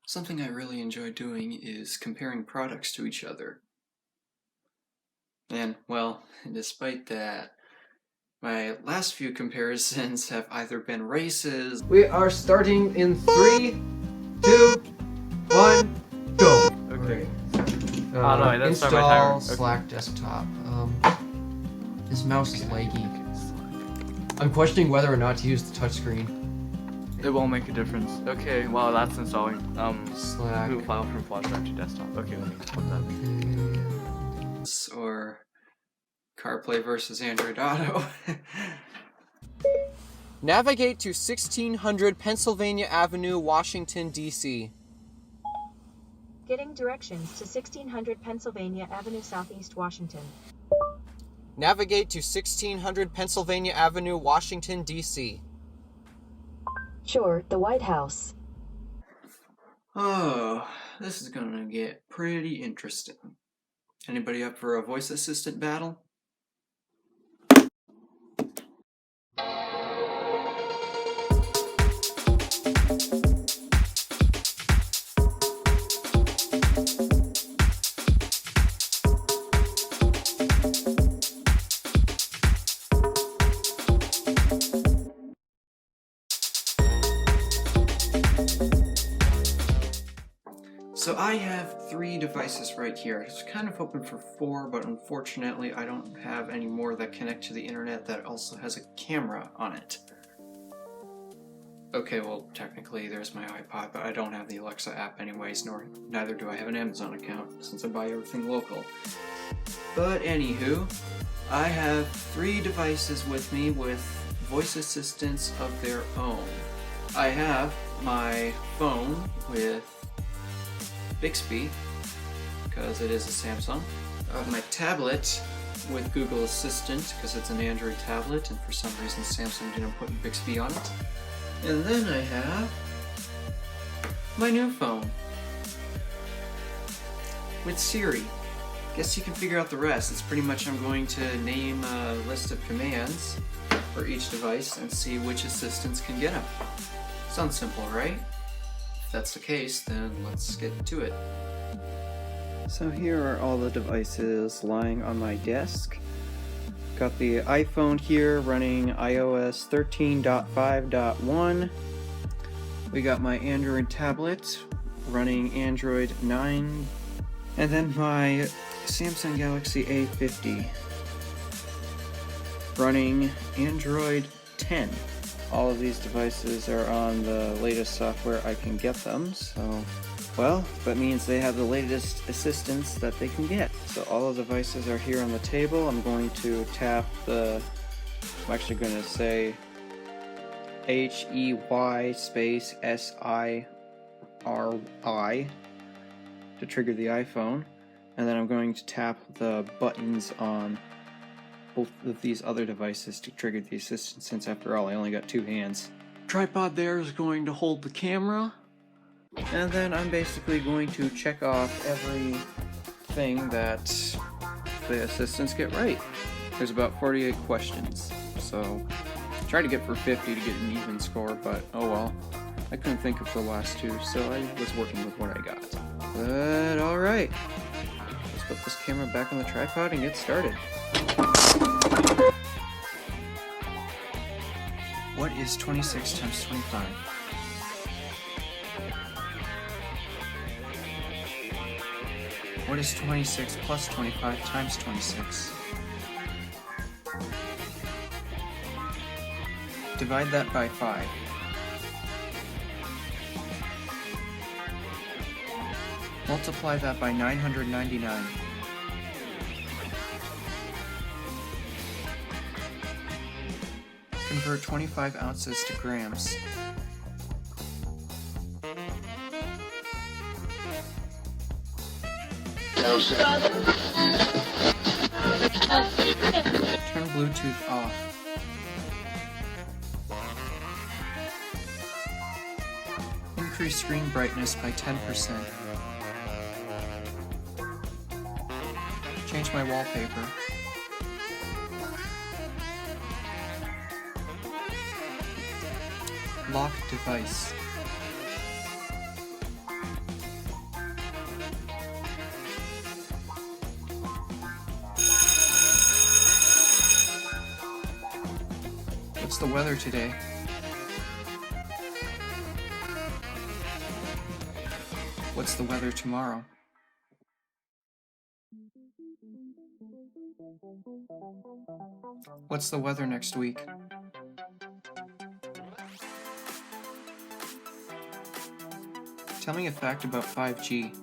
Something I really enjoy doing is comparing products to each other. And, well, despite that, my last few comparisons have either been races. We are starting in 3, 2, 1, go! Okay. No, I didn't start my install timer. Okay. Slack desktop. This mouse is laggy. I'm questioning whether or not to use the touchscreen. It won't make a difference. Okay, wow, that's installing. Slack. Move file from flash drive to desktop. Okay, let me put that. Or CarPlay versus Android Auto. Navigate to 1600 Pennsylvania Avenue, Washington, D.C. Getting directions to 1600 Pennsylvania Avenue, Southeast Washington. Navigate to 1600 Pennsylvania Avenue, Washington, D.C. Sure, the White House. Oh, this is gonna get pretty interesting. Anybody up for a voice assistant battle? So I have 3 devices right here. I was kind of hoping for 4, but unfortunately I don't have any more that connect to the internet that also has a camera on it. Okay, well, technically there's my iPod, but I don't have the Alexa app anyways, neither do I have an Amazon account, since I buy everything local. But anywho, I have 3 devices with me with voice assistants of their own. I have my phone with Bixby, because it is a Samsung. My tablet with Google Assistant, because it's an Android tablet, and for some reason Samsung didn't put Bixby on it. And then I have my new phone with Siri. Guess you can figure out the rest. It's pretty much I'm going to name a list of commands for each device and see which assistants can get them. Sounds simple, right? If that's the case, then let's get to it. So here are all the devices lying on my desk. Got the iPhone here running iOS 13.5.1. We got my Android tablet running Android 9. And then my Samsung Galaxy A50 running Android 10. All of these devices are on the latest software I can get them, so, well, that means they have the latest assistants that they can get. So all of the devices are here on the table. I'm going to tap I'm actually going to say HEY space SIRI to trigger the iPhone, and then I'm going to tap the buttons on both of these other devices to trigger the assistant, since after all I only got 2 hands. Tripod there is going to hold the camera, and then I'm basically going to check off everything that the assistants get right. There's about 48 questions, so try to get for 50 to get an even score, but oh well. I couldn't think of the last 2, so I was working with what I got. But alright, let's put this camera back on the tripod and get started. What is 26 times 25? What is 26 plus 25 times 26? Divide that by 5. Multiply that by 999. Convert 25 ounces to grams. Turn Bluetooth off. Increase screen brightness by 10%. Change my wallpaper. Lock device. What's the weather today? What's the weather tomorrow? What's the weather next week? Tell me a fact about 5G.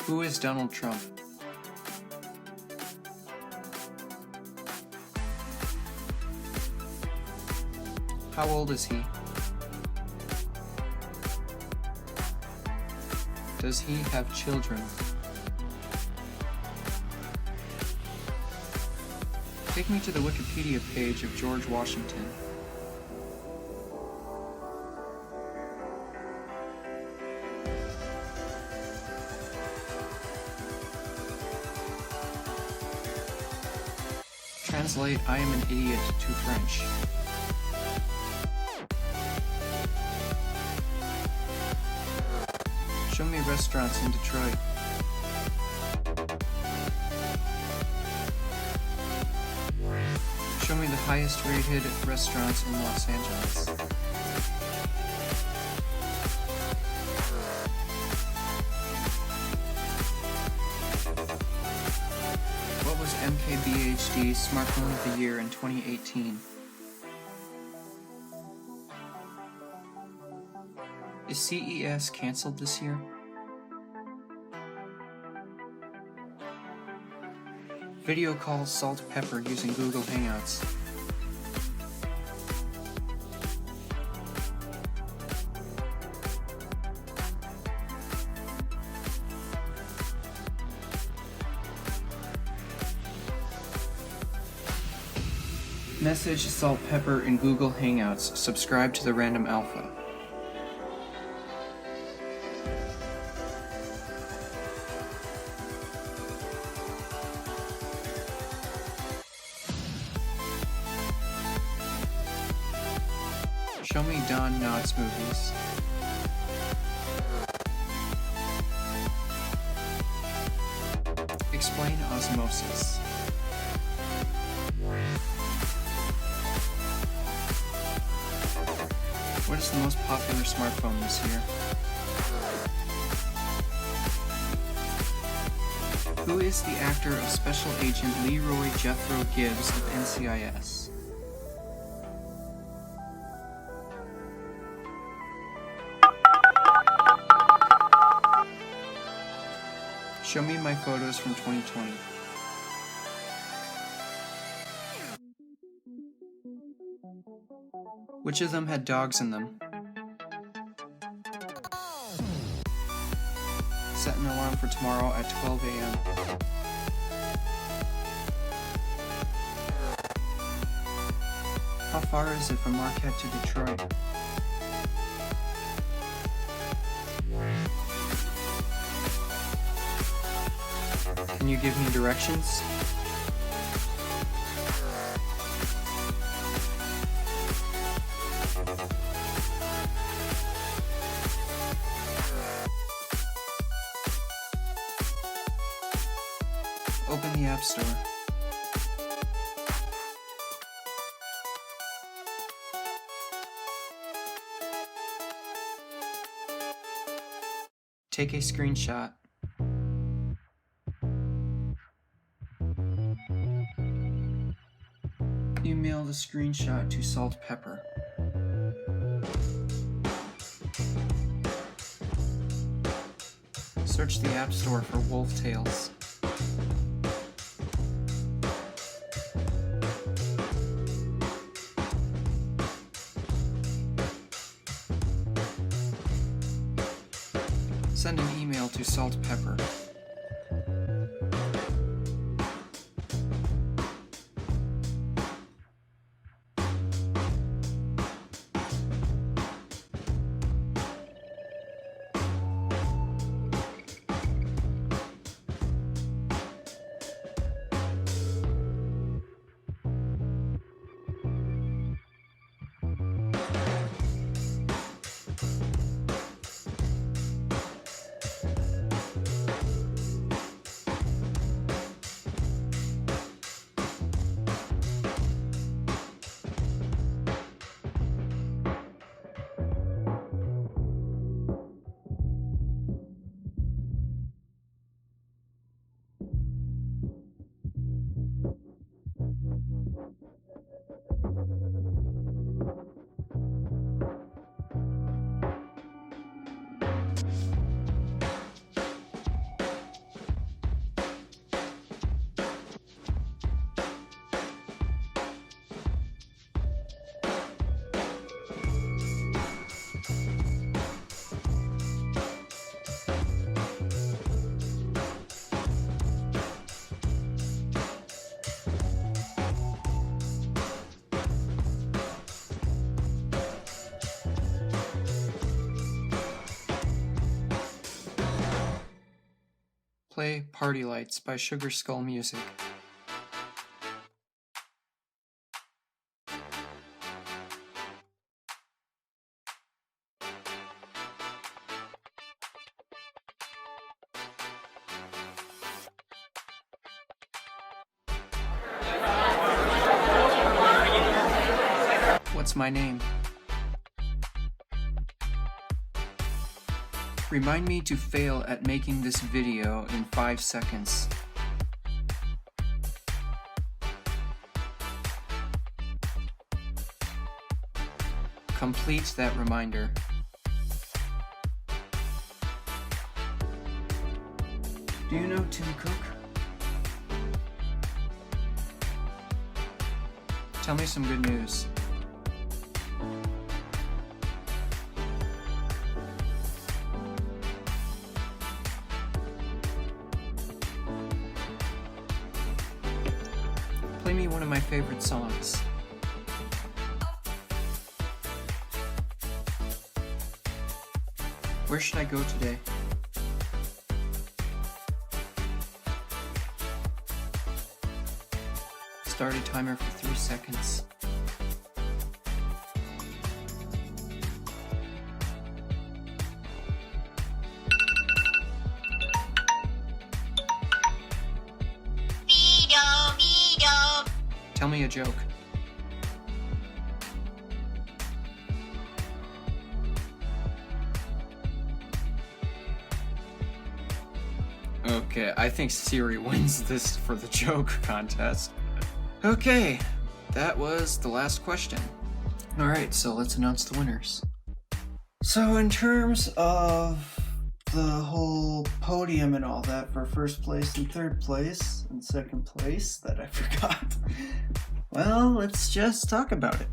Who is Donald Trump? How old is he? Does he have children? Take me to the Wikipedia page of George Washington. Translate I am an idiot to French. Show me restaurants in Detroit. Show me the highest rated restaurants in Los Angeles. What was MKBHD's Smartphone of the Year in 2018? Is CES canceled this year? Video call Salt Pepper using Google Hangouts. Message Salt Pepper in Google Hangouts. Subscribe to the Random Alpha. Show me Don Knotts movies. Explain osmosis. What is the most popular smartphone this year? Who is the actor of Special Agent Leroy Jethro Gibbs of NCIS? Show me my photos from 2020. Which of them had dogs in them? Set an alarm for tomorrow at 12 a.m. How far is it from Marquette to Detroit? Can you give me directions? Open the App Store. Take a screenshot. Email the screenshot to Salt Pepper. Search the App Store for Wolf Tales. Send an email to Salt Pepper. Play Party Lights by Sugar Skull Music. What's my name? Remind me to fail at making this video in 5 seconds. Complete that reminder. Do you know Tim Cook? Tell me some good news. Play me one of my favorite songs. Where should I go today? Start a timer for 3 seconds. Tell me a joke. Okay, I think Siri wins this for the joke contest. Okay, that was the last question. Alright, so let's announce the winners. So in terms of the whole podium and all that for first place and third place and second place that I forgot, well, let's just talk about it.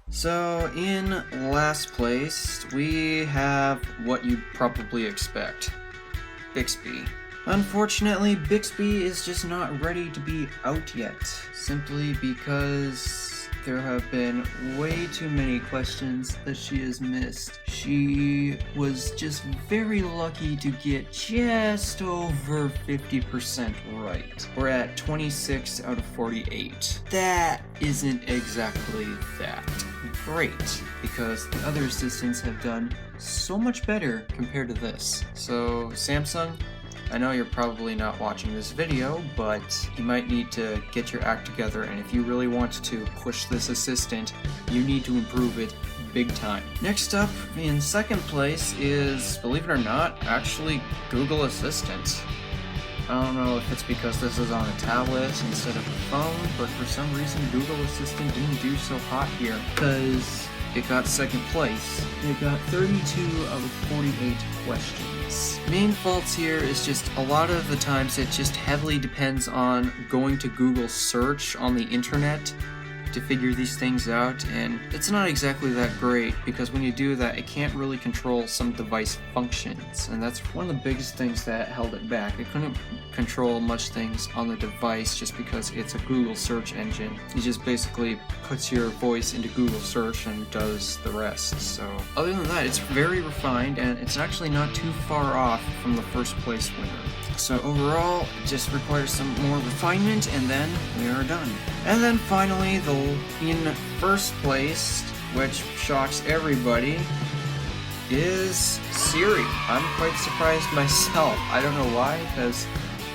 So in last place, we have what you'd probably expect. Bixby. Unfortunately, Bixby is just not ready to be out yet, simply because there have been way too many questions that she has missed. She was just very lucky to get just over 50% right. We're at 26 out of 48. That isn't exactly that great, because the other assistants have done so much better compared to this. So Samsung, I know you're probably not watching this video, but you might need to get your act together, and if you really want to push this assistant, you need to improve it big time. Next up, in second place is, believe it or not, actually Google Assistant. I don't know if it's because this is on a tablet instead of a phone, but for some reason Google Assistant didn't do so hot here, because it got second place. It got 32 out of 48 questions. Main faults here is just a lot of the times it just heavily depends on going to Google search on the internet to figure these things out, and it's not exactly that great, because when you do that, it can't really control some device functions, and that's one of the biggest things that held it back. It couldn't control much things on the device just because it's a Google search engine. It just basically puts your voice into Google search and does the rest. So other than that, it's very refined, and it's actually not too far off from the first place winner. So overall, it just requires some more refinement, and then we are done. And then finally, in first place, which shocks everybody, is Siri. I'm quite surprised myself. I don't know why, because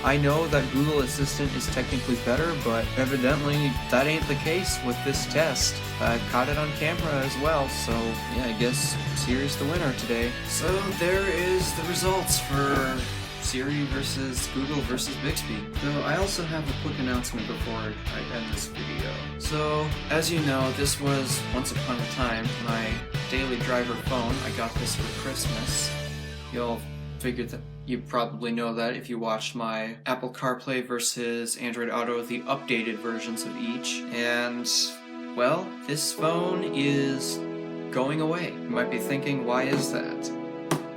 I know that Google Assistant is technically better, but evidently that ain't the case with this test. I caught it on camera as well, so yeah, I guess Siri's the winner today. So there is the results for Siri versus Google versus Bixby. So I also have a quick announcement before I end this video. So as you know, this was once upon a time my daily driver phone. I got this for Christmas, You'll figure that you probably know that if you watched my Apple CarPlay versus Android Auto, the updated versions of each. And, well, this phone is going away. You might be thinking, why is that?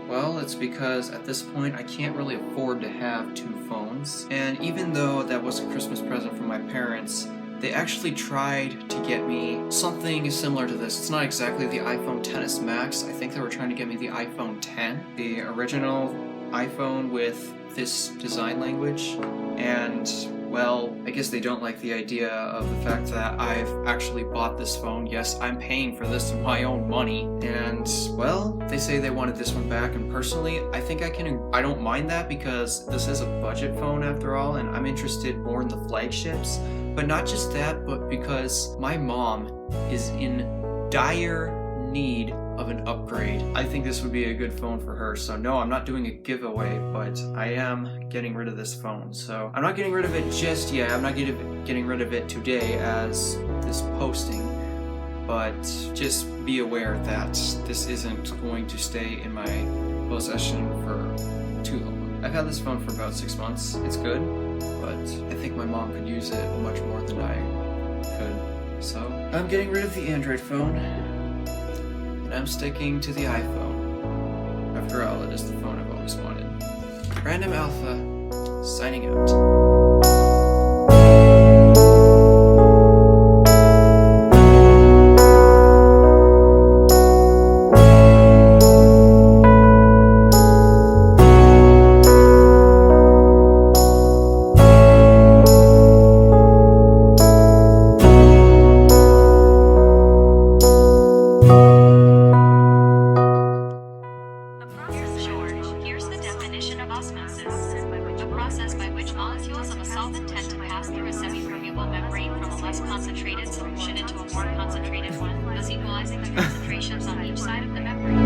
Well, it's because at this point I can't really afford to have two phones. And even though that was a Christmas present from my parents, they actually tried to get me something similar to this. It's not exactly the iPhone XS Max. I think they were trying to get me the iPhone 10, the original iPhone with this design language. And, well, I guess they don't like the idea of the fact that I've actually bought this phone. Yes, I'm paying for this with my own money. And, well, they say they wanted this one back, and personally, I think I don't mind that because this is a budget phone after all, and I'm interested more in the flagships. But not just that, but because my mom is in dire need of an upgrade. I think this would be a good phone for her. So no, I'm not doing a giveaway, but I am getting rid of this phone. So I'm not getting rid of it just yet. I'm not getting rid of it today as this posting, but just be aware that this isn't going to stay in my possession for too long. I've had this phone for about 6 months. It's good, but I think my mom could use it much more than I could. So I'm getting rid of the Android phone, and I'm sticking to the iPhone. After all, it is the phone I've always wanted. Random Alpha, signing out. concentrated solution into a more concentrated one, thus equalizing the concentrations on each side of the membrane.